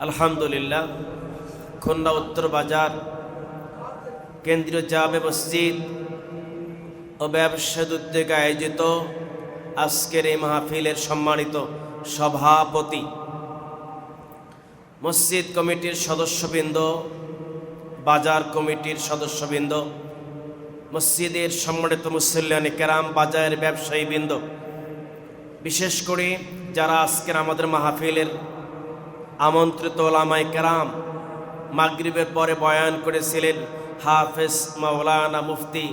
আলহামদুলিল্লাহ, খুলনা উত্তর বাজার কেন্দ্রীয় জামে মসজিদ ও ব্যবসায়ী উদ্যোগে আয়োজিত আজকের এই মাহফিলের সম্মানিত সভাপতি, মসজিদ কমিটির সদস্যবৃন্দ, বাজার কমিটির সদস্যবৃন্দ, মসজিদের সম্মানিত মুসল্লিয়ানে কেরাম, বাজারের ব্যবসায়ীবৃন্দ, বিশেষ করে যারা আজকের আমাদের মাহফিলের আমন্ত্রিত ওলামায়ে কেরাম, মাগরিবের পরে বয়ান করেছিলেন হাফেজ মাওলানা মুফতি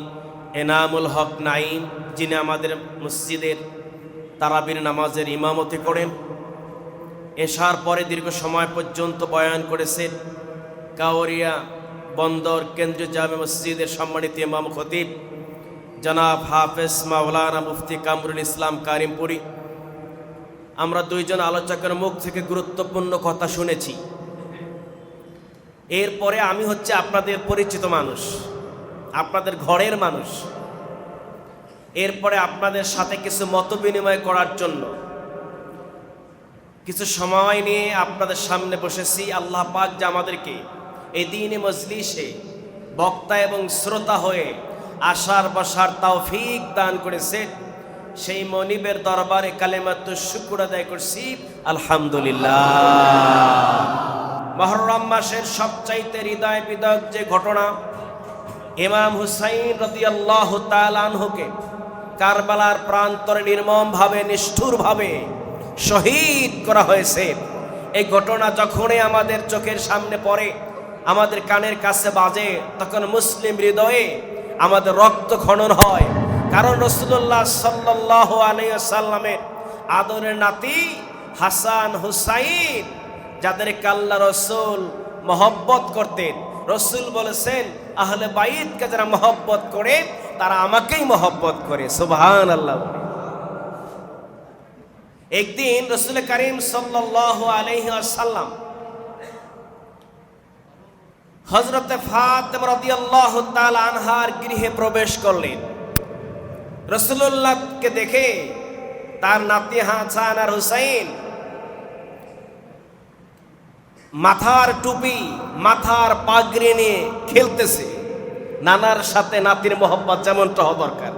এনামুল হক নাঈম, যিনি আমাদের মসজিদের তারাবির নামাজের ইমামতি করেন। এশার পরে দীর্ঘ সময় পর্যন্ত বয়ান করেছেন কাওয়ারিয়া বন্দর কেন্দ্রীয় জামে মসজিদের সম্মানিত ইমাম খতিব জনাব হাফেজ মাওলানা মুফতি কামরুল ইসলাম কারিমপুরি। আমরা দুইজন আলোচকের মুখ থেকে গুরুত্বপূর্ণ কথা শুনেছি। এরপরে আমি হচ্ছে আপনাদের পরিচিত মানুষ, আপনাদের ঘরের মানুষ। এরপরে আপনাদের সাথে কিছু মত বিনিময় করার জন্য কিছু সময় নিয়ে আপনাদের সামনে বসেছি। আল্লাহ পাক যে আমাদেরকে এই দিনে মজলিসে বক্তা এবং শ্রোতা হয়ে আসার বসার তৌফিক দান করেছে, সেই মনিবের দরবারে কালেমাতু শুকর আদায় করছি আলহামদুলিল্লাহ। মুহররম মাসের সবচাইতে হৃদয় বিদারক যে ঘটনা, ইমাম হুসাইন রাদিয়াল্লাহু তাআলা আনহুকে কারবালার প্রান্তরে নির্মমভাবে, নিষ্ঠুরভাবে শহীদ করা হয়েছে, এই ঘটনা যখনই আমাদের চোখের সামনে পড়ে, আমাদের কানের কাছে বাজে, তখন মুসলিম হৃদয়ে আমাদের রক্ত খনন হয়। কারণ রাসূলুল্লাহ সাল্লাল্লাহু আলাইহি ওয়াসাল্লামের আদরের নাতি হাসান হুসাইন, যাদেরকে আল্লাহ রসুল মহব্বত করতেন, রসুল বলেছেন আহলে বাইতকে যারা মহব্বত করে তারা আমাকেই মহব্বত করে। সুবহানাল্লাহ। একদিন রসুল করিম সাল্লাল্লাহু আলাইহি ওয়াসাল্লাম হযরত ফাতেমা রাদিয়াল্লাহু তাআলা আনহার গৃহে প্রবেশ করলেন। রাসূলুল্লাহকে দেখে তার নাতি হাসান আর হুসাইন মাথার টুপি, মাথার পাগড়ি নিয়ে খেলতেছে। নানার সাথে নাতির মোহব্বত যেমনটা হওয়া দরকার।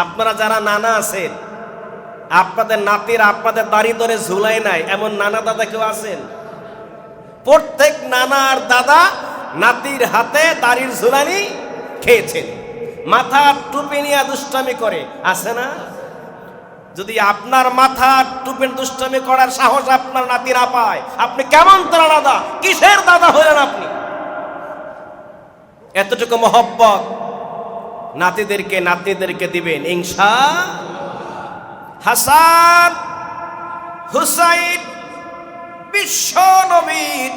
আপনারা যারা নানা আছেন, আপনাদের নাতির আপনাদের দাড়ি ধরে ঝুলাই নাই, এমন নানা দাদা কেউ আছেন? প্রত্যেক নানা আর দাদা নাতির হাতে দাড়ির ঝুলানি খেয়েছেন, মাথার টুপি নিয়ে দুষ্টামি করে, আছে না? যদি আপনার মাথার টুপির দুষ্টামি করার সাহস আপনার নাতিরা পায়, আপনি কেমন তারা দাদা, কিসের দাদা হলেন আপনি? এতটুকু মহব্বত নাতিদেরকে নাতনিদেরকে দিবেন ইনশাআল্লাহ। হাসান হুসাইন বিশ্ব নবীর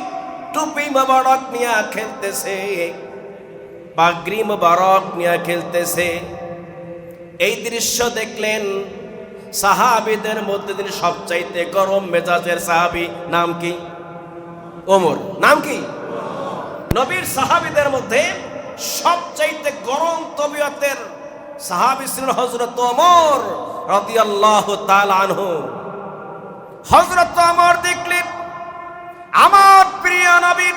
টুপি মোবারক নিয়ে খেলতেছে, পাগড়ি মোবারক নিয়ে খেলতেছে। এই দৃশ্য দেখলেন সাহাবীদের মধ্যে তিনি সবচাইতে গরম মেজাজের সাহাবী, নাম কি? ওমর। নাম কি? নবীর সাহাবীদের মধ্যে সবচাইতে গরম তবিয়তের সাহাবী ছিলেন হযরত ওমর রাদিয়াল্লাহু তাআলা আনহু। হযরত ওমর দেখলেন আমার প্রিয় নবীর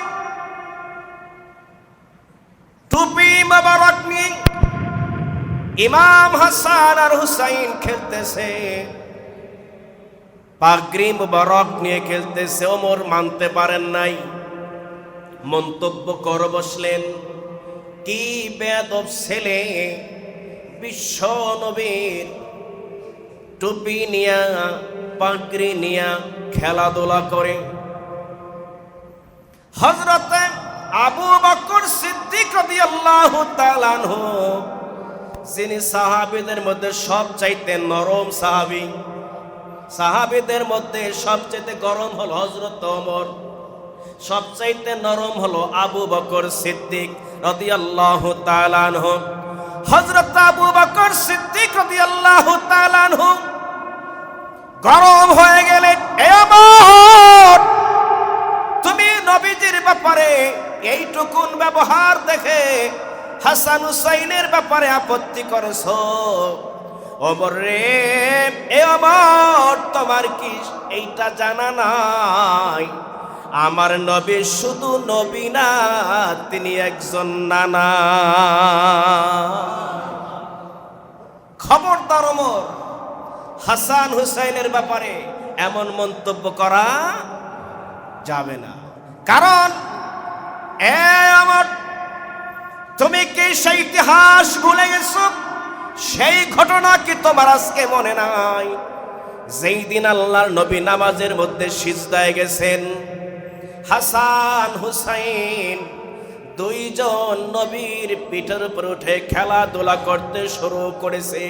টুপি মোবারক নিয়ে ইমাম হাসান আর হুসাইন খেলতেছে, পাগড়ি মুবারক নিয়ে খেলতেছে। ওমর মানতে পারেন নাই, মন্তব্য করে বসলেন, কি বেয়াদব ছেলে, বিশ্ব নবীর টুপি নিয়া পাগড়ি নিয়া খেলাধুলা করে। হযরত আবু বকর সিদ্দিক রাদিয়াল্লাহু তাআলা আনহু, যিনি সাহাবীদের মধ্যে সবচাইতে নরম সাহাবী, সাহাবীদের মধ্যে সবচাইতে গরম হলো হযরত ওমর, সবচাইতে নরম হলো আবু বকর সিদ্দিক রাদিয়াল্লাহু তাআলা আনহু। হযরত আবু বকর সিদ্দিক রাদিয়াল্লাহু তাআলা আনহু গরম হয়ে গেলেন, এ ওমর, তুমি নবীজির ব্যাপারে এইটুকুন ব্যবহার দেখে হাসান হুসাইনের ব্যাপারে আপত্তি করেছো। ওমর রে, এ ওমর, তোমার কি এইটা জানা নাই আমার নবী শুধু নবী না, তিনি একজন নানা। খবরদার ওমর, হাসান হুসাইনের ব্যাপারে এমন মন্তব্য করা যাবে না। কারণ আমার, তুমি কি সেই ইতিহাস ভুলে গেছো? সেই ঘটনা কি তোমার আজকে মনে নাই? যেই দিন আল্লাহর নবী নামাজের মধ্যে সিজদায় গেছেন, হাসান হুসাইন দুইজন নবীর পিঠের উপর উঠে খেলাধুলা করতে শুরু করেছে।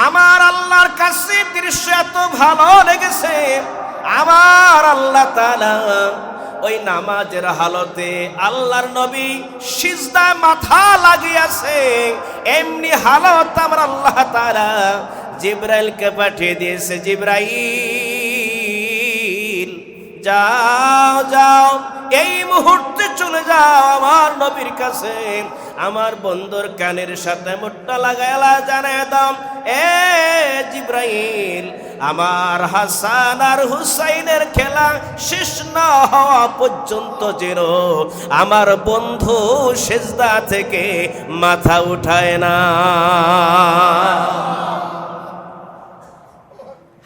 আমার আল্লাহর কাছে দৃশ্য এত ভালো লেগেছে, আমার আল্লাহ তাআলা ওই নামাজের হালতে আল্লাহর নবী সিজদায় মাথা লাগিয়েছে, এমনি হালত আমার আল্লাহ তাআলা জিবরাইলকে পাঠিয়ে দিয়েছে। জিবরাইল, যাও যাও, এই মুহূর্তে চলে যাও আমার নবীর কাছে, আমার বন্ধুর কানের সাথে মুঠটা লাগাইলা জানায় দাও, এ জিবরাইল, আমার হাসান আর হুসাইনের খেলা শেষ না হওয়া পর্যন্ত যেন আমার বন্ধু সিজদা থেকে মাথা উঠায় না।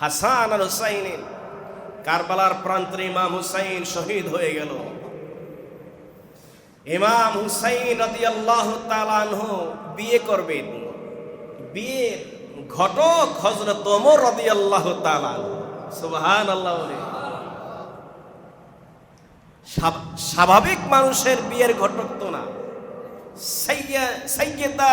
হাসান আর হুসাইনের, কারবালার প্রান্তরে ইমাম হুসাইন শহীদ হয়ে গেল। ইমাম হুসাইন রাদিয়াল্লাহু তাআলা আনহু বিয়ে করবেন। বিয়ের ঘটক হযরত ওমর রাদিয়াল্লাহু তাআলা। সুবহানাল্লাহ। স্বাভাবিক মানুষের বিয়ের ঘটক তো না, সাইয়্যিদা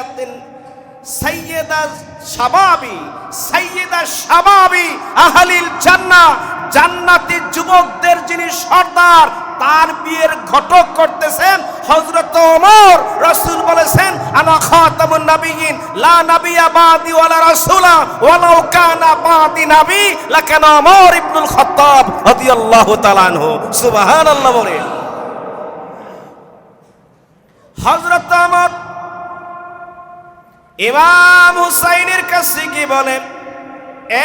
শাবাবি আহলিল জান্নাহ, জান্নাতি যুবকদের যিনি সর্দার, তার বিয়ের ঘটক করতেছেন হযরত ওমর। রাসূল বলেছেন, আনা খাতামুন নাবিয়্যিন, লা নাবিয়্যা বাদি ওয়ালা রাসূলা, ওয়ালাউ কানা বাদি নবী লাকানা ওমর ইবনুল খাত্তাব রাদিয়াল্লাহু তাআলা আনহু। সুবহানাল্লাহ বলেন। হযরত ওমর ইমাম হুসাইনের কাছে কি বলেন,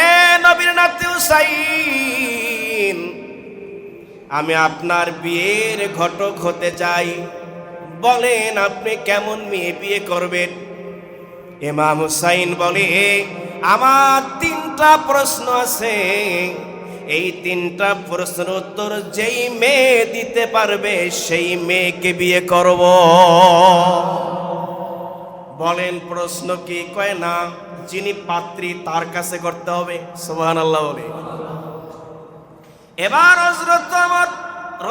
এ নবীর নাতি হুসাইন, আমি আপনার বিয়ের ঘটক হতে চাই, বলেন আপনি কেমন মেয়ে বিয়ে করবেন? ইমাম হুসাইন বলে, আমার 3টা প্রশ্ন আছে, এই 3টা প্রশ্নের উত্তর যেই মেয়ে দিতে পারবে সেই মেয়েকে বিয়ে করব। বলেন প্রশ্ন কি? কয় না, যিনি পাত্রী তার কাছে করতে হবে। সুবহানাল্লাহ বলে। এবার হযরত ওমর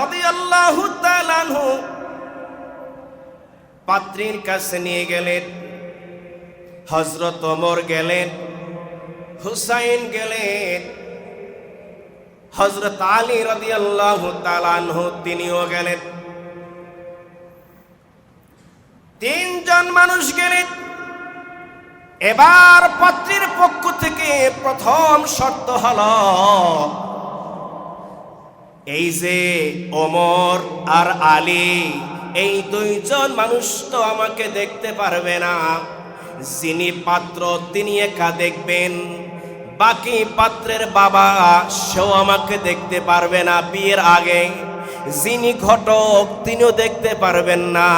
রাদিয়াল্লাহু তাআলা আনহু পাত্রীর কাছে নিয়ে গেলেন। হযরত ওমর গেলেন, হুসাইন গেলেন, হযরত আলী রাদিয়াল্লাহু তাআলা আনহু তিনিও গেলেন। 3 জন মানুষ গেলেন। এবার পাত্রীর পক্ষ থেকে প্রথম শর্ত হলো, এই যে ওমর আর আলী, এই 2 জন মানুষ তো আমাকে দেখতে পারবে না, যিনি পাত্র তিনি একা দেখবেন, বাকি পাত্রের বাবা সেও আমাকে দেখতে পারবে না বিয়ের আগে, যিনি ঘটক তিনিও দেখতে পারবেন না,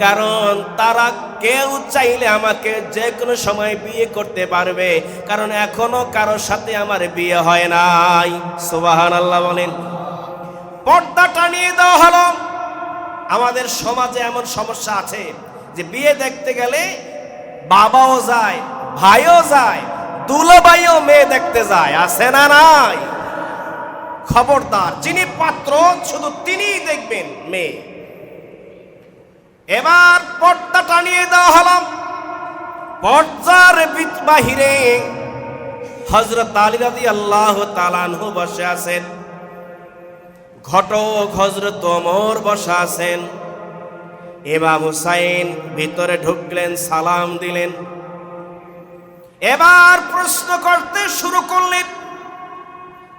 কারণ তারা কেউ চাইলে আমাকে যে কোনো সময় বিয়ে করতে পারবে, কারণ এখনো কারোর সাথে আমার বিয়ে হয় নাই। সুবহানাল্লাহ বলেন। পর্দা টানিয়ে দেওয়া হলো। আমাদের সমাজে এমন সমস্যা আছে যে বিয়ে দেখতে গেলে বাবাও যায়, ভাইও যায়, দুলাভাইও মেয়ে দেখতে যায়, আছে না নাই? খবরদার, যিনি পাত্র শুধু তিনিই দেখবেন মেয়ে। এবার পর্দা টানিয়ে দেওয়া হলো। পর্দার বাহিরে হযরত আলী রাদিয়াল্লাহু তাআলা আনহু বসে আছেন, ঘটক হযরত ওমর বসে আছেন। ইমাম হুসাইন ভিতরে ঢুকলেন, সালাম দিলেন। এবার প্রশ্ন করতে শুরু করলেন।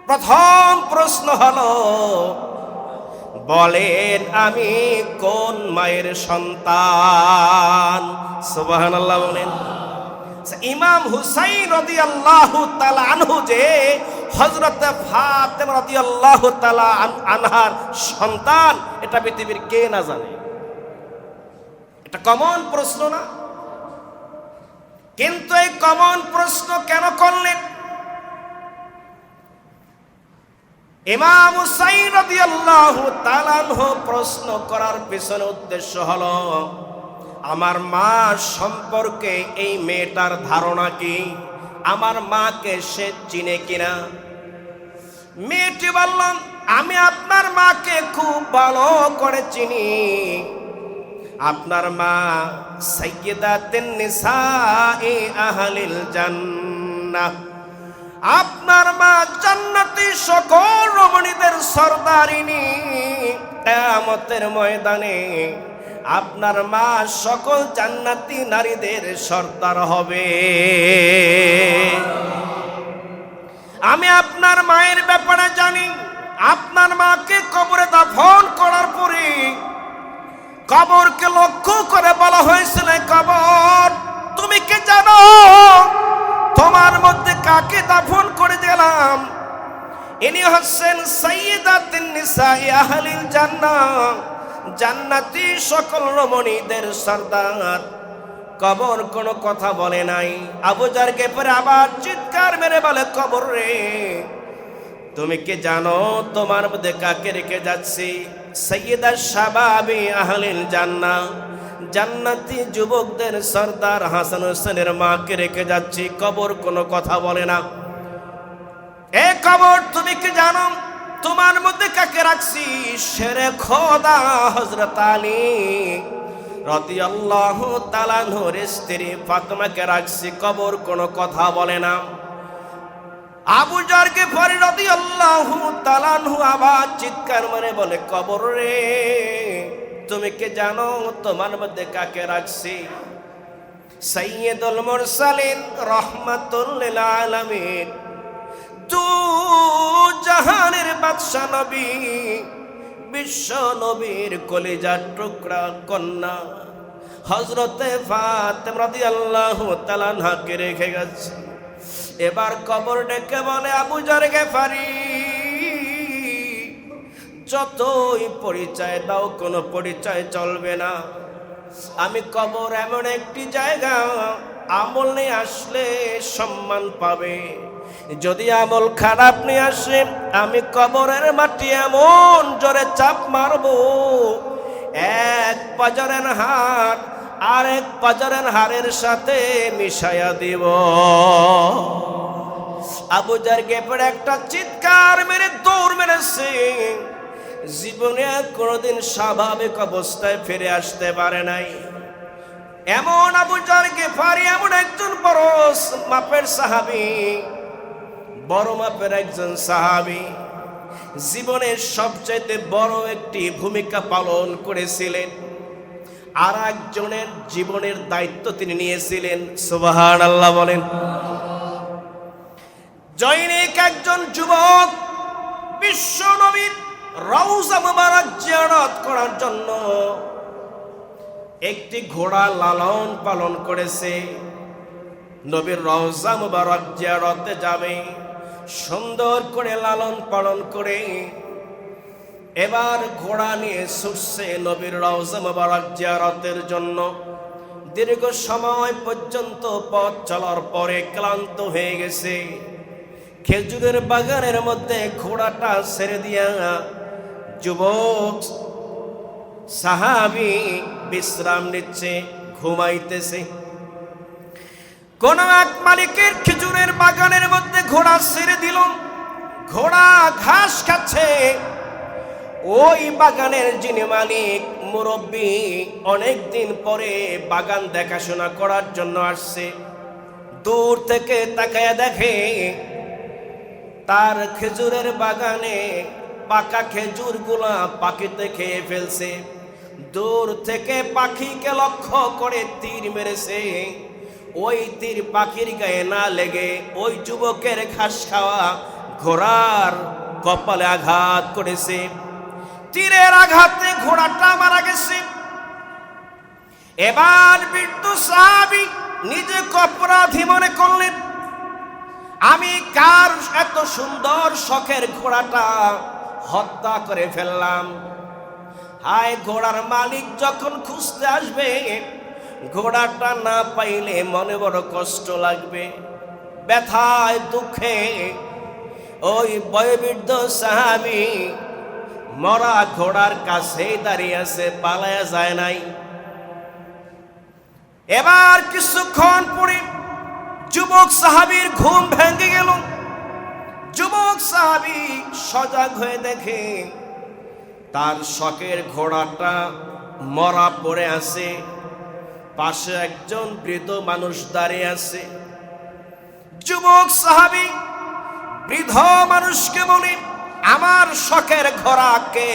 প্রথম প্রশ্ন হলো, বলেন আমি কোন মায়ের সন্তান? সুবহানাল্লাহ বলেন। ইমাম হুসাইন রাদিয়াল্লাহু তাআলা আনহু যে হযরতে ফাতেমা রাদিয়াল্লাহু তাআলা আনহার সন্তান, এটা পৃথিবীর কে না জানে? এটা কমন প্রশ্ন না? কিন্তু এই কমন প্রশ্ন কেন করলেন? ইমাম হুসাইন রাদিয়াল্লাহু তাআলা আনহু প্রশ্ন করার পেছনে উদ্দেশ্য হলো, আমার মা সম্পর্কে এই মেয়েটার ধারণা কি, আমার মাকে সে চিনে কিনা। মেয়েটি বললাম, আমি আপনার মাকে খুব ভালো করে চিনি। আপনার মা সাইয়্যিদাতুন নিসাই আহলিল জান্নাহ, আপনার মা জান্নাতি সকল রমণীদের সরদারিনী। কিয়ামতের ময়দানে আপনার মা সকল জান্নাতি নারীদের সর্দার হবে। আমি আপনার মায়ের ব্যাপারে জানি। আপনার মাকে কবরে দাফন করার পরে কবরকে লক্ষ্য করে বলা হয়েছিল, কবর তুমি কে জানো? তোমার মধ্যে কাকে দাফন করে দিলাম? ইনি হচ্ছেন সাইয়্যিদাতুন নিসাই আহলিল জান্নাহ, জান্নাতি সকল রমণীদের সরদার। কবর কোনো কথা বলে নাই। আবু জার গেফারি আবার চিৎকার মেরে বলে, কবর রে তুমি কি জানো তোমার মধ্যে কাকে রেখে যাচ্ছি? সাইয়্যিদা শাবাবি আহলিল জান্নাহ, জান্নাতি যুবকদের সরদার হাসান হোসেনের মাকে রেখে যাচ্ছি। কবর কোনো কথা বলে না। এ কবর তুমি কি জানো তোমার মধ্যে কাকে রাখছি? শেরে খোদা হযরত আলী রাদিয়াল্লাহু তাআলা আনহুর স্ত্রী ফাতেমাকে রাখছি। কবর কোনো কথা বলে না। আবু জার গিফারি রাদিয়াল্লাহু তাআলা আনহু আবার চিৎকার মেরে বলে, কবর রে তুমি কি জানো তোমার মধ্যে কাকে রাখছি? সাইয়্যিদুল মুরসালিন রাহমাতুল লিল আলামিন, তু জাহানের বাদশা নবী, বিশ্ব নবীর কলিজার টুকরা কন্যা হযরতে ফাতেমা রাদিয়াল্লাহু তাআলা আনহাকে রেখে গেছে। এবার কবর ডেকে বলে, আবু জার গিফারি যতই পরিচয় দাও কোনো পরিচয় চলবে না। আমি কবর এমন একটি জায়গা, আমল নিয়ে আসলে সম্মান পাবে। যদি আমল খারাপ নিয়ে আসে, আমি কবরের মাটি এমন জোরে চাপ মারবো, এক পাজরের হাড় আর এক পাজরের হাড়ের সাথে মিশাইয়া দিব। আবু জার গিফারি একটা চিৎকার মেরে দৌড় মেরেছে। জীবনে কোনোদিন স্বাভাবিক অবস্থায় ফিরে আসতে পারে নাই। এমন আবু জার গিফারি এমন একজন বড় মাপের সাহাবী, বড় মাপের একজন সাহাবী, জীবনের সবচাইতে বড় একটি ভূমিকা পালন করেছিলেন। আর একজনের জীবনের দায়িত্ব তিনি নিয়েছিলেন। সুবহানাল্লাহ বলেন। জৈনিক একজন যুবক বিশ্ব নবীর রওজা মুবারক জিয়ারত করার জন্য একটি ঘোড়া লালন পালন করেছে। নবীর রওজা মুবারক জিয়ারতে যাবে, সুন্দর করে লালন পালন করে এবার ঘোড়া নিয়ে ছুটছে নবীর রওজা মুবারক জিয়ারতের জন্য। দীর্ঘ সময় পর্যন্ত পথ চলার পরে ক্লান্ত হয়ে গেছে। খেজুরের বাগানের মধ্যে ঘোড়াটা ছেড়ে দিয়া যুবক সাহাবী বিশ্রাম নিচ্ছে, ঘুমাইতেছে। কোন এক মালিকের খেজুরের বাগানের মধ্যে ঘোড়া ছেড়ে দিল। ঘোড়া ঘাস খাচ্ছে। ওই বাগানের যিনি মালিক, মুরব্বী, অনেক দিন পরে বাগান দেখাশোনা করার জন্য আসছে। দূর থেকে তাকায় দেখে তার খেজুরের বাগানে পাকা খেজুরগুলা পাখিতে খেয়ে ফেলছে। দূর থেকে পাখিকে লক্ষ্য করে তীর মেরেছে। ওই তীর পাখির গায়ে না লেগে ওই যুবকের ঘাস খাওয়া ঘোড়ার কপালে আঘাত করেছে। তীরের আঘাতে ঘোড়াটা মারা গেছে। এবার বৃদ্ধ সাহাবী নিজেকে অপরাধী মনে করলেন। আমি কার এত সুন্দর শখের ঘোড়াটা হত্যা করে ফেললাম। হায়, ঘোড়ার মালিক যখন খুঁজতে আসবে, ঘোড়াটা না পাইলে মনে বড় কষ্ট লাগবে। ব্যথায় দুঃখে ওই বয়োবৃদ্ধ সাহাবী মরা ঘোড়ার কাছেই দাঁড়িয়ে আছে, পালায়া যায় নাই। এবার কিছুক্ষণ পরে যুবক সাহাবীর ঘুম ভেঙে গেল। যুবক সাহাবী সজাগ হয়ে দেখে তার শখের ঘোড়াটা মরা পড়ে আছে, পাশে একজন বৃদ্ধ মানুষ দাঁড়িয়ে আছে। যুবক সাহাবী বৃদ্ধ মানুষকে বলে, আমার শখের ঘোড়াকে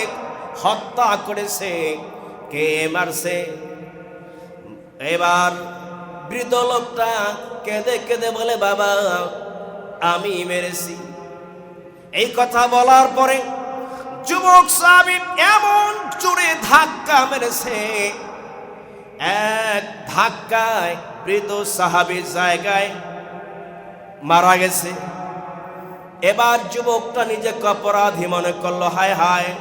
হত্যা করেছে, কে মারছে? এবার বৃদ্ধ লোকটা কেঁদে কেঁদে বলে, বাবা, আমি মেরেছি। এই কথা বলার পরে যুবক সাহাবী এমন জোরে ধাক্কা মেরেছে, এক ধাক্কায় বৃদ্ধ সাহাবীর জায়গায় মারা গেছে। এবার যুবকটা নিজেকে অপরাধী মনে করলো, হায় হায়,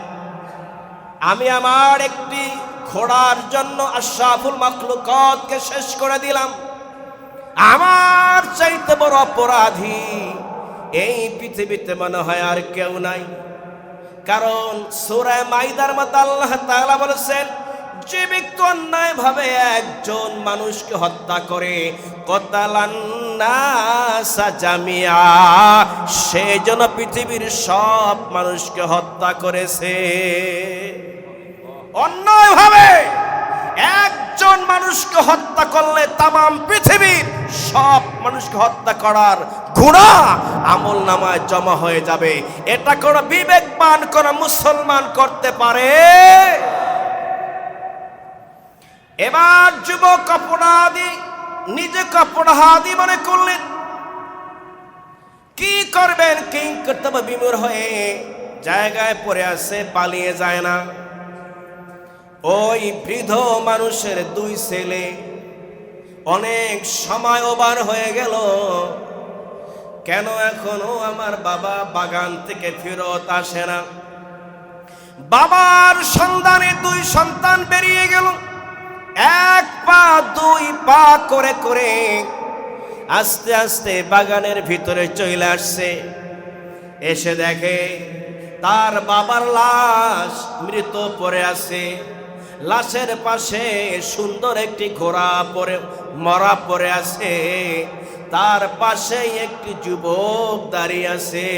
আমি আমার একটি ঘোড়ার জন্য আশরাফুল মাখলুকাতকে শেষ করে দিলাম। আমার চাইতে বড় অপরাধী এই পৃথিবীতে মনে হয় আর কেউ নাই। কারণ সূরা মাইদার মধ্যে আল্লাহ তাআলা বলেছেন, যে ব্যক্তি অন্যায় ভাবে একজন মানুষকে হত্যা করে, কতালান নাসা জামিয়া, সে যেন পৃথিবীর সব মানুষকে হত্যা করেছে। অন্যায় ভাবে একজন মানুষকে হত্যা করলে তামাম পৃথিবীর সব মানুষকে হত্যা করার গুনাহ আমল নামায় জমা হয়ে যাবে। এটা কোন বিবেকবান কোন মুসলমান করতে পারে? এবার যুবক অপরাধী নিজেকে অপরাধী মনে করলেন। কি করবেন, কি করতে হবে, বিমূঢ় হয়ে জায়গায় পড়ে আছে, পালিয়ে যায় না। ওই বৃদ্ধ মানুষের দুই ছেলে অনেক সময় ওভার হয়ে গেল, কেন এখনো আমার বাবা বাগান থেকে ফেরত আসে না? বাবার সন্ধানে দুই সন্তান বেরিয়ে গেল, এক পা দুই পা করে করে আস্তে আস্তে বাগানের ভিতরে চলে আসছে। এসে দেখে তার বাবার লাশ মৃত পড়ে আছে। লাশের পাশে সুন্দর একটি ঘোড়া পরে মরা পড়ে আছে, তার পাশে একটি যুবক দাঁড়িয়ে আছে।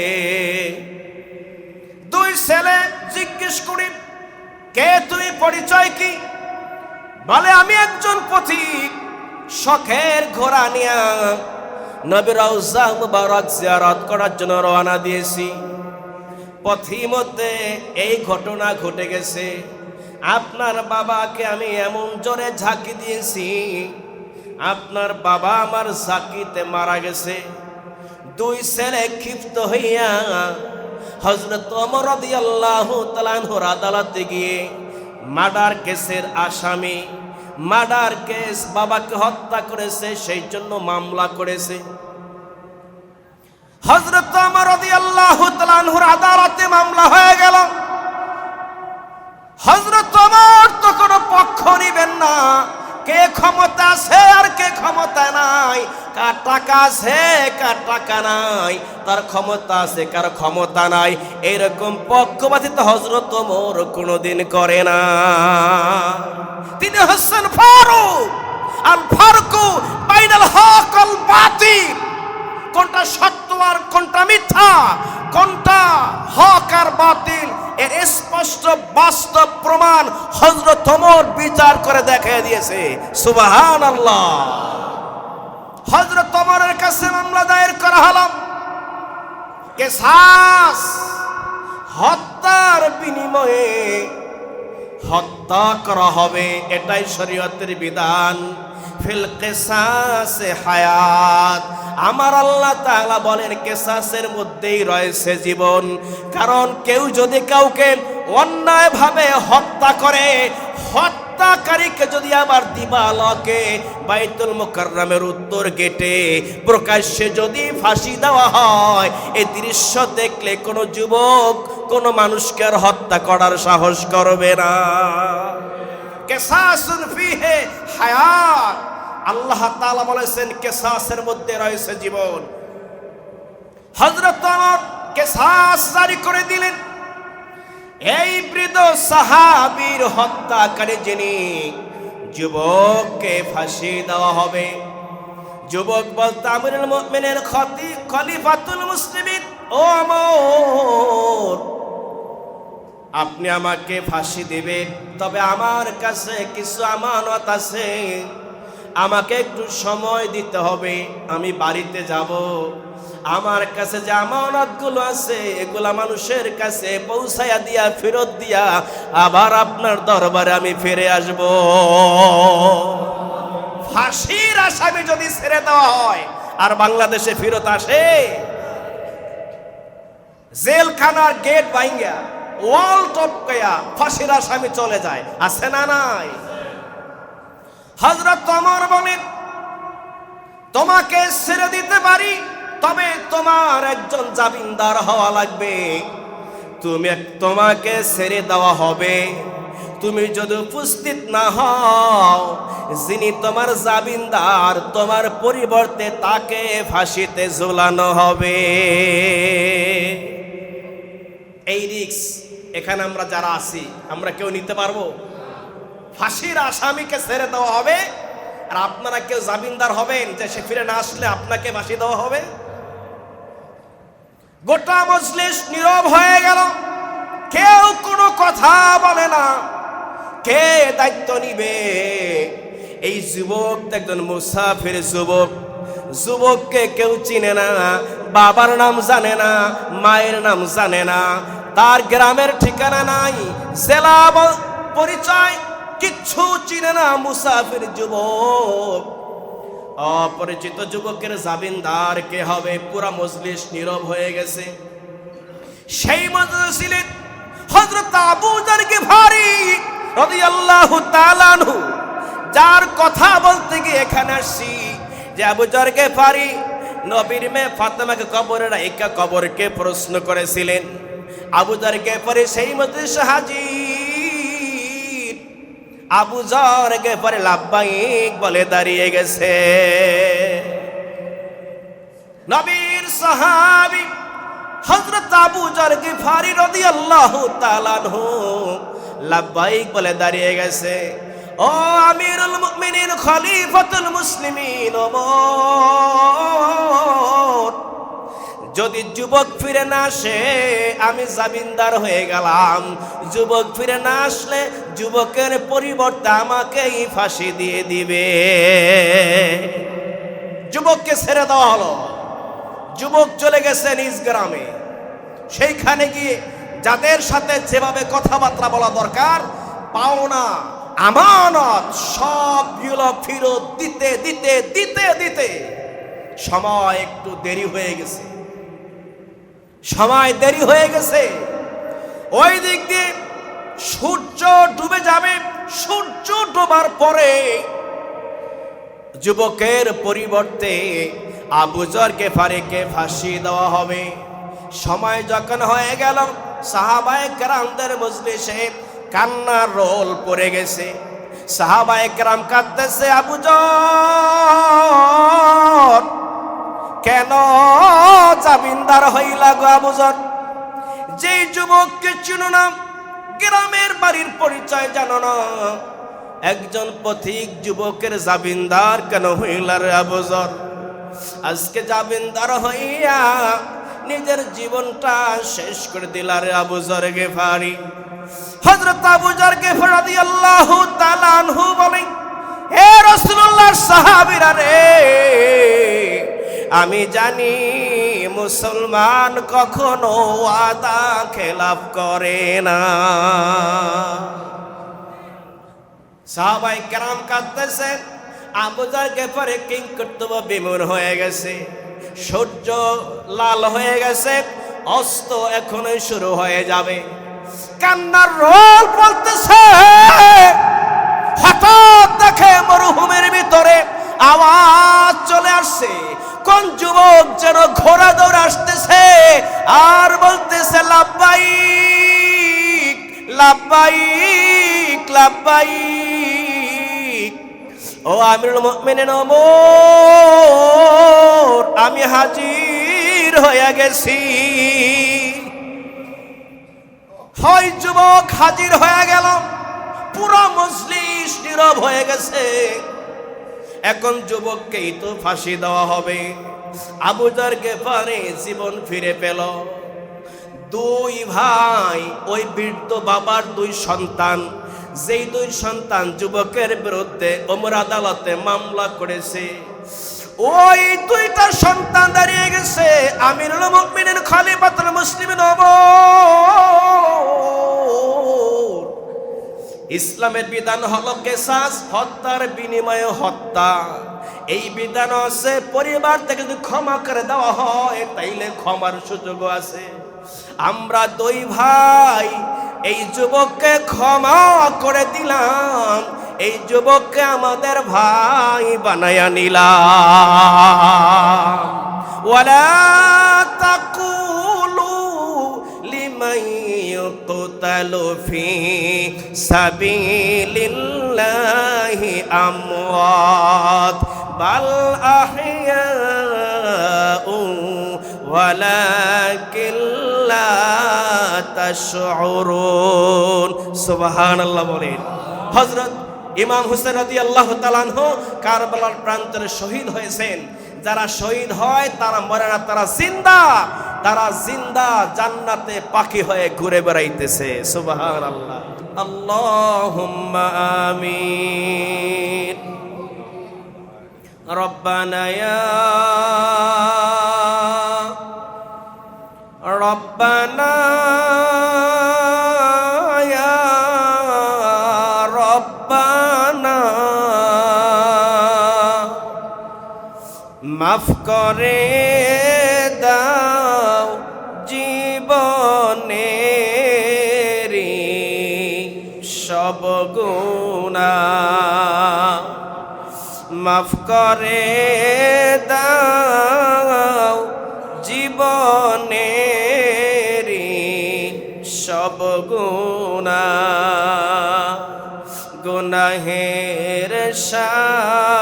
দুই ছেলে জিজ্ঞেস করি, কে তুমি, পরিচয় কি? বলে, আমি একজন পথিক, শখের ঘোড়া নিয়ে নবী রওজা মুবারক জিয়ারত করার জন্য রওনা দিয়েছি। পথির মধ্যে এই ঘটনা ঘটে গেছে। আপনার বাবাকে আমি এমন জোরে ঝাঁকি দিয়েছি, আপনার বাবা আমার ঝাঁকিতে মারা গেছে। দুই ছেলে ক্ষিপ্ত হইয়া হযরত ওমর রাদিয়াল্লাহু তাআলা আনহুর আদালতে গিয়ে মার্ডার কেসের আসামি, মার্ডার কেস, বাবাকে হত্যা করেছে সেই জন্য মামলা করেছে। হযরত ওমর রাদিয়াল্লাহু তাআলা আনহুর আদালতে মামলা হয়ে গেল। হযরত ওমর তো কোনো পক্ষ নিবেন না, কে ক্ষমতা আছে আর কে ক্ষমতা নাই, কার টাকা আছে কার টাকা নাই, তার ক্ষমতা আছে কার ক্ষমতা নাই, এরকম পক্ষপাতিত্ব হযরত ওমর কোনোদিন করে না। তিনি হচ্ছেন ফারুক, আল ফারুকু বাইনাল হক ওয়াল বাতিল। কোনটা সত্য আর কোনটা মিথ্যা, কোনটা হক আর বাতিল, এর স্পষ্ট বাস্তব প্রমাণ হযরত ওমর বিচার করে দেখিয়ে দিয়েছে। সুবহানাল্লাহ। হযরত ওমরের কাছে মামলা দায়ের করা হলো, কিসাস, হত্যার বিনিময়ে হত্যা করা হবে, এটাই শরীয়তের বিধান। ফিল কিসাসে হায়াত, আমার আল্লাহ তাআলা বলেন কিসাসের মধ্যেই রয়েছে জীবন। কারণ কেউ যদি কাউকে অন্যায়ভাবে হত্যা করে, হত্যাকারীকে যদি আবার দিবালকে বাইতুল মুকাররমের উত্তর গেটে প্রকাশ্যে যদি ফাঁসি দেওয়া হয়, এই দৃশ্য দেখলে কোনো যুবক কোনো মানুষকে আর হত্যা করার সাহস করবে না। কিসাসুন ফিহি হায়াত, আল্লাহ তাআলা বলেছেন কিসাসের মধ্যে রয়েছে জীবন। হযরত ওমর কিসাস জারি করে দিলেন। এই বৃদ্ধ সাহাবীর হত্যাকারী যিনি, যুবককে ফাঁসি দেওয়া হবে। যুবক বলতে আমিরুল মুমিনিন খলিফাতুল মুসলিমিন, ও ওমর, আপনি আমাকে ফাঁসি দিবেন, তবে আমার কাছে কিছু আমানত আছে, আমাকে একটু সময় দিতে হবে, আমি বাড়িতে যাব। আমার কাছে যে আমানতগুলো আছে এগুলা মানুষের কাছে পৌঁছায়া দিয়া ফেরত দিয়া আবার আপনার দরবারে আমি ফিরে আসব। ফাঁসির আসামি যদি ছেড়ে দেওয়া হয় আর বাংলাদেশে ফেরত আসে, জেলখানার গেট ভাঙ্গা ওয়াল টপকায়া ফাঁসির আসামি চলে যায়, আছে না নাই? হযরত ওমর বলেন, তোমাকে ছেড়ে দিতে পারি, তবে তোমার একজন জামিনদার হওয়া লাগবে। তোমাকে ছেড়ে দেওয়া হবে, তুমি যদি উপস্থিত না হও, যিনি তোমার জামিনদার তোমার পরিবর্তে তাকে ফাঁসিতে ঝুলানো হবে। এই রিস্ক এখানে আমরা যারা আছি আমরা কেউ নিতে পারবো? ফাঁসির আসামিকে ছেড়ে দেওয়া হবে আর আপনারা কেউ জামিনদার হবেন যে সে ফিরে না আসলে আপনাকে ফাঁসি দেওয়া হবে? গোটা মজলিস নীরব হয়ে গেল, কেউ কোনো কথা বলে না। কে দায়িত্ব নিবে? এই যুবক একজন মুসাফির যুবক, যুবককে কেউ চিনে না, বাবার নাম জানে না, মায়ের নাম জানে না, তার গ্রামের ঠিকানা নাই, জেলা পরিচয় কিচ্ছু চিনে না, মুসাফির যুবক। অপরিচিত যুবকের জামিনদার কে হবে? পুরা মজলিস নীরব হয়ে গেছে। সেই মজলিসে হযরত আবু যর গিফারি রাদিয়াল্লাহু তাআলা আনহু, যার কথা বলতে গিয়ে এখানে আসছি, যে আবু যর গিফারি নবীর মেয়ে ফাতেমাকে কবরে রাখা কবরকে প্রশ্ন করেছিলেন। আবু যর গিফারি সেই মজলিসে হাজির। আবু যর গিফারি লাব্বাইক বলে দাঁড়িয়ে গেছে। নবীর সাহাবী হযরত আবু যর গিফারি রাদিয়াল্লাহু তাআলা আনহু লাব্বাইক বলে দাঁড়িয়ে গেছে। ও আমিরুল মুমিনিন খলিফাতুল মুসলিমিন ওমর, যদি যুবক ফিরে না আসে আমি জামিনদার হয়ে গেলাম, যুবক ফিরে না আসলে যুবকের পরিবর্তে আমাকেই ফাঁসি দিয়ে দিবে। যুবককে ছেড়ে দেওয়া হলো। যুবক চলে গেছে নিজ গ্রামে। সেইখানে গিয়ে যাদের সাথে যেভাবে কথাবার্তা বলা দরকার, পাওনা আমানত সবগুলো ফেরত দিতে দিতে দিতে দিতে সময় একটু দেরি হয়ে গেছে। সময় দেরি হয়ে গেছে। ওই দিক দিয়ে সূর্য ডুবে যাবে। সূর্য ডোবার পরে যুবকের পরিবর্তে আবু যর গিফারিকে ফাঁসি দেওয়া হবে। সময় যখন হয়ে গেল, সাহাবায়ে কেরামদের মজলিসে কান্নার রোল পড়ে গেছে। সাহাবায়ে কেরাম কাঁদতেছে, আবু যর কেন জামিনদার হইলা গো আবু যর? যেই যুবককে চিনো না, গ্রামের বাড়ির পরিচয় জানো না, একজন পথিক যুবকের জামিনদার কেন হইলা রে আবু যর? আজকে জামিনদার হইয়া নিজের জীবনটা শেষ করে দিলা রে আবু যর গিফারি। হযরত আবু যর গিফারি রাদিয়াল্লাহু তাআলা আনহু বলেন, হে রাসূলুল্লাহর সাহাবীরা রে, আমি জানি মুসলমান কখনো ওয়াদা খেলাফ করে না। সাহাবায়ে কেরাম কাঁদতেছেন। আবু যর গিফারি কিংকর্তব্য বিমূঢ় হয়ে গেছে। সূর্য লাল হয়ে গেছে, অস্ত এখনই শুরু হয়ে যাবে। কান্নার রোল বলতেছে, ভেতরে আওয়াজ চলে আসছে, কোন যুবক যেন ঘোড়া দৌড়ে আসতেছে আর বলতেছে লাব্বাইক লাব্বাইক লাব্বাইক। ও আমিরুল মুমিনিন ওমর, আমি হাজির হয়ে গেছি। হয় যুবক হাজির হয়ে গেল, পুরো মজলিস নীরব হয়ে গেছে। এখন যুবককেই তো ফাঁসি দেওয়া হবে। আবু যার গেফারি জীবন ফিরে পেল। দুই ভাই, ওই বৃদ্ধ বাবার দুই সন্তান, যেই দুই সন্তান যুবকের বিরুদ্ধে ওমর আদালতে মামলা করেছে, ওই দুইটা সন্তান দাঁড়িয়ে গেছে আমিরুল মুমিনিন খলিফাতুল মুসলিমিন ওমর। ইসলামের বিধান হলো কিসাস, হত্যার বিনিময়ে হত্যা। এই বিধান আছে পরিবার থেকে যদি ক্ষমা করে দেওয়া হয় তাইলে ক্ষমার সুযোগ আছে। আমরা দুই ভাই এই যুবককে ক্ষমা করে দিলাম, এই যুবককে আমাদের ভাই বানায়া নিলাম। ওয়ালা তাকুলু লিমান ইউকতালু ফি সাবিলিল্লাহি আমওয়াত বাল আহইয়াউ ওয়ালাকিন লা তাশউরুন। সুবহানাল্লাহ বলেন। হযরত ইমাম হুসেন রাদিয়াল্লাহু তাআলা আনহু কারবালার প্রান্তরে শহীদ হয়েছেন। যারা শহীদ হয় তারা মরে না, তারা জিন্দা, তারা জিন্দা জান্নাতে পাখি হয়ে ঘুরে বেড়াইতেছে। সুবহানাল্লাহ। আল্লাহুম্মা আমিন। রব্বানা ইয়া রব্বানা ইয়া রব্বানা, মাফ করে দাও জীবনের সব গুনাহ, মাফ করে দাও জীবনের সব গুনাহ। গুনাহের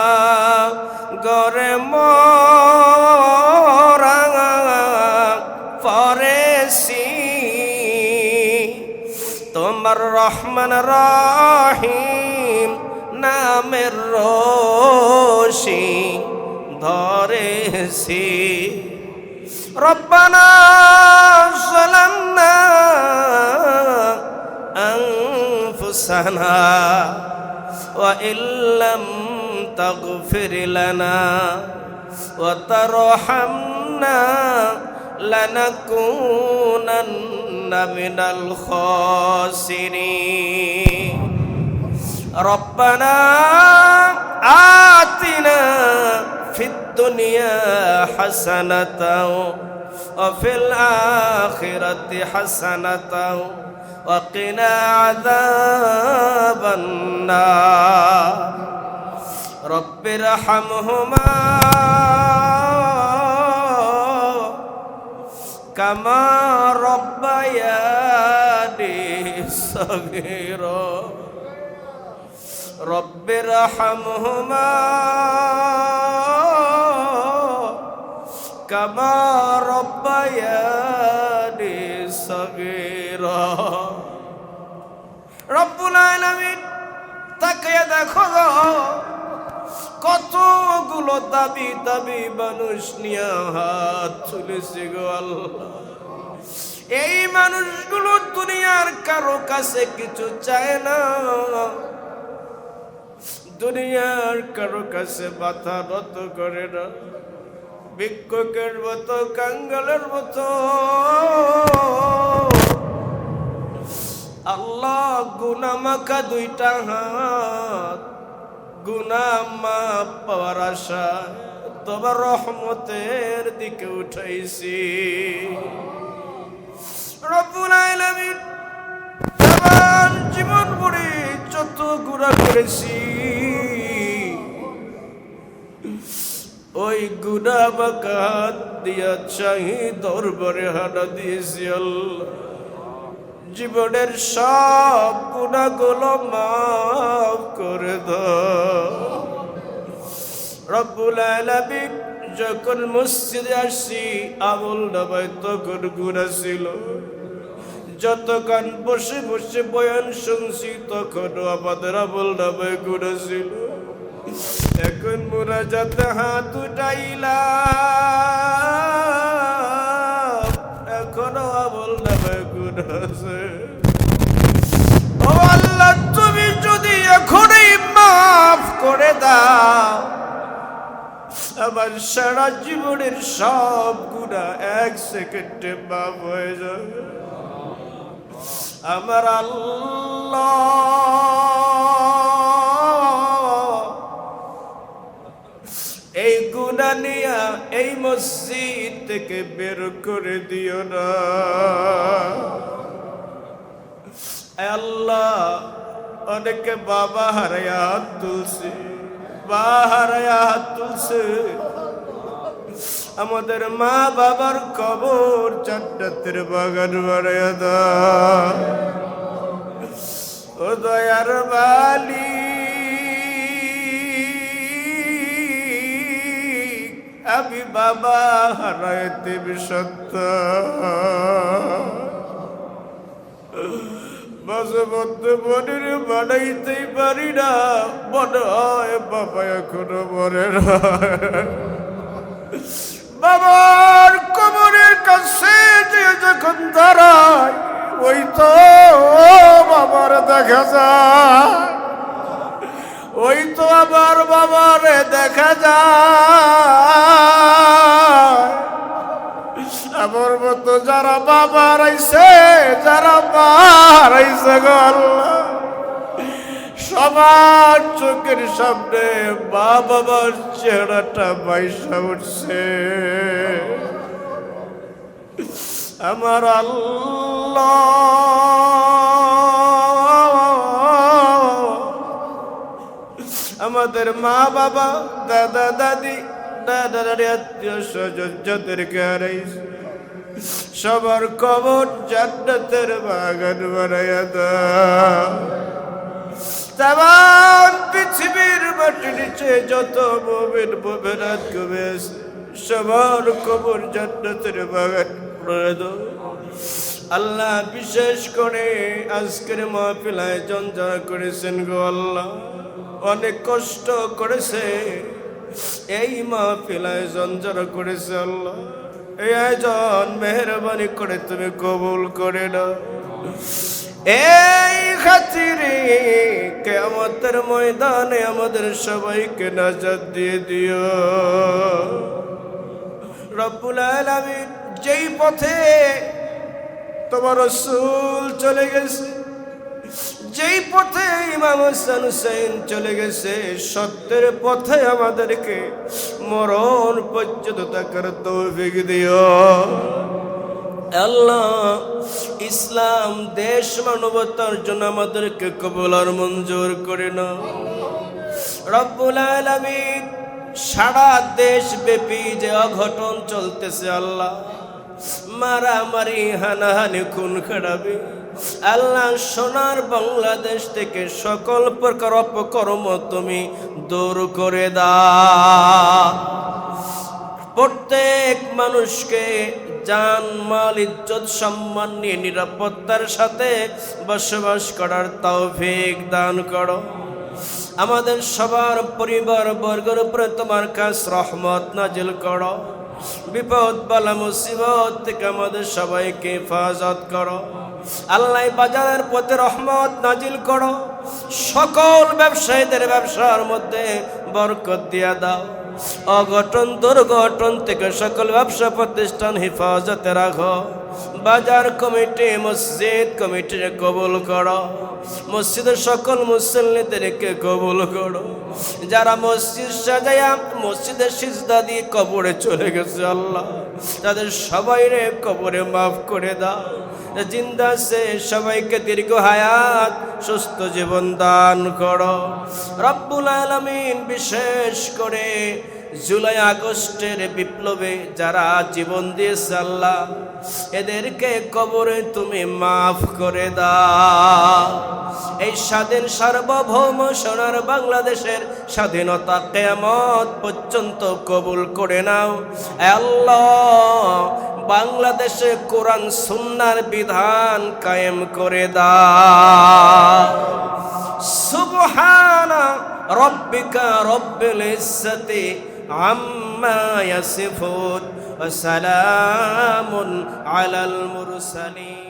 সাগরে মোরা পড়েছি, তোমার রহমান রহিম নামের রশি ধরেছি। রব্বানা যালামনা আনফুসানা ওয়া ইল্লাম তাগফির লানা ওয়া তারহামনা লানাকুনান্না মিনাল খাসিরিন। রব্বানা আতিনা ফিদ দুনিয়া হাসানাতাও ওয়া ফিল আখিরাতি হাসানাতাও ওয়া কিনা আযাবান নার। রব্বিরহামহুমা কামা রব্বায়ানি সগীরা। রব্বিরহামহুমা কামা রব্বায়ানি সগীরা। রব্বুল আলামিন, তাকিয়ে দেখো কতগুলো দাবি দাবি মানুষ নিয়ে হাত তুলেছে গো আল্লাহ। এই মানুষগুলো দুনিয়ার কারো কাছে কিছু চায় না, দুনিয়ার কারো কাছে মাথা নত করে না, ভিক্ষুকের মতো কাঙ্গালের মতো। আল্লাহ গুনামাখা দুইটা হাত, গুনাহ মাফ পাওয়ার আশা তোমার রহমতের দিকে উঠাইছি। রব্বুল আলামিন, আমার জীবন ভরে যত গুনাহ করেছি গুনাহ আমাকে হাত দিয়া চাহি দরবারে হানা দিয়েছি আল্লাহ, জীবনের সব গুনাহগুলো মাফ করে দাও। রব্বুল আলামিন, যখন মসজিদে আসছি আমল নামায় তখন গুনাহ ছিল, যতক্ষণ বসে বসে বয়ান শুনছি তখনও আমাদের আমল নামায় গুনাহ ছিল। এখন মুনাজাতে হাত উঠাইলাম, এখনো আমল নামায় গুনাহ আছে। ও আল্লাহ, তুমি যদি এখনই মাফ করে দাও, আমার সারা জীবনের সব গুনাহ এক সেকেন্ডে মাফ হয়ে যাবে। আমার আল্লাহ, এই গুনাহ নিয়া এই মসজিদ থেকে বের করে দিও না। আল্লাহ, অনেকে বাবা হারায়া হাত তুলছে, মা হারায়া হাত তুলছে, আমাদের মা বাবার কবর জান্নাতের বাগান বানায়া দাও। ও দয়ার মালিক, আমি বাবা হারাইতে সত্য, মাঝে মধ্যে মনের বানাইতেই পারি না, মনে হয় বাবা এখনো মরে না। বাবার কবরের কাছে যে যখন দাঁড়ায়, ওই তো বাবার দেখা যায়, ওই তো আবার বাবারে দেখা যায়। আমার মতো যারা বাবা হারাইছে, যারা মা হারাইছে গো আল্লাহ, সবার চোখের সামনে মা বাবার চেহারাটা বাইসা উঠছে। আমার আল্লাহ, আমাদের মা বাবা, দাদা দাদি, দাদা দাদি, আত্মীয় স্বজন যাদেরকে হারাইছে, সবার কবর জান্নাতের বাগান বানায়া দাও। তাম পৃথিবীর মাটির নিচে যত মুমিন মুমিনাত ঘুমে আছে, সবার কবর জান্নাতের বাগান করে দাও। আল্লাহ, বিশেষ করে আজকের মাহফিল আয়োজন যারা করেছেন গো আল্লাহ, অনেক কষ্ট করেছে এই মাহফিল আয়োজন যারা করেছে আল্লাহ, এই আয়োজন মেহেরবানি করে তুমি কবুল করে নাও। এই খাতিরে কিয়ামতের ময়দানে আমাদের সবাইকে নাজাত দিয়ে দিও রব্বুল আলামিন। যেই পথে তোমার রাসূল চলে গেছে, যেই পথে ইমাম হাসান হুসাইন চলে গেছে, সত্যের পথে আমাদেরকে মরণ পর্যন্ত থাকার তৌফিক দিও আল্লাহ। ইসলাম দেশ মানবতার জন্য আমাদেরকে কবুল আর মঞ্জুর করে নাও রব্বুল আলামিন। সারা দেশ ব্যাপী যে অঘটন চলতেছে আল্লাহ, মারামারি, হানাহানি, খুন খারাপি, আল্লাহ সোনার বাংলাদেশ থেকে সকল প্রকার অপকর্ম তুমি দূর করে দাও। প্রত্যেক মানুষকে জান, মাল, ইজ্জত, সম্মান নিয়ে নিরাপত্তার সাথে বসবাস করার তৌফিক দান করো। আমাদের সবার পরিবার বর্গের উপরে তোমার কাছ রহমত নাজিল করো। বিপদ বালা মুসিবত থেকে আমাদের সবাইকে হেফাজত করো আল্লাহ। বাজারের পথে রহমত নাজিল করো। সকল ব্যবসায়ীদের ব্যবসার মধ্যে বরকত দিয়া দাও। অঘটন দুর্ঘটন থেকে সকল ব্যবসা প্রতিষ্ঠান হেফাজতে রাখো। বাজার কমিটি, মসজিদ কমিটির কবুল করো। মসজিদের সকল মুসল্লিদেরকে কবুল করো। যারা মসজিদ সাজায়া মসজিদের সিজদা দিয়ে কবরে চলে গেছে আল্লাহ, তাদের সবাইরে কবরে মাফ করে দাও। জিন্দা সে সবাইকে দীর্ঘ হায়াত, সুস্থ জীবন দান করো রব্বুল আলামিন। বিশেষ করে জুলাই আগস্টের বিপ্লবে যারা জীবন দিয়েছে আল্লাহ, এদেরকে কবরে তুমি মাফ করে দাও। এই স্বাধীন সার্বভৌম সোনার বাংলাদেশের স্বাধীনতা কিয়ামত পর্যন্ত কবুল করে নাও আল্লাহ। বাংলাদেশে কোরআন সুন্নাহর বিধান কায়েম করে দাও। সুবহানা রব্বিকা রব্বিল ইজ্জাতি আম্মা ইয়াসিফুন ওয়া সালামুন আলাল মুরসালিন।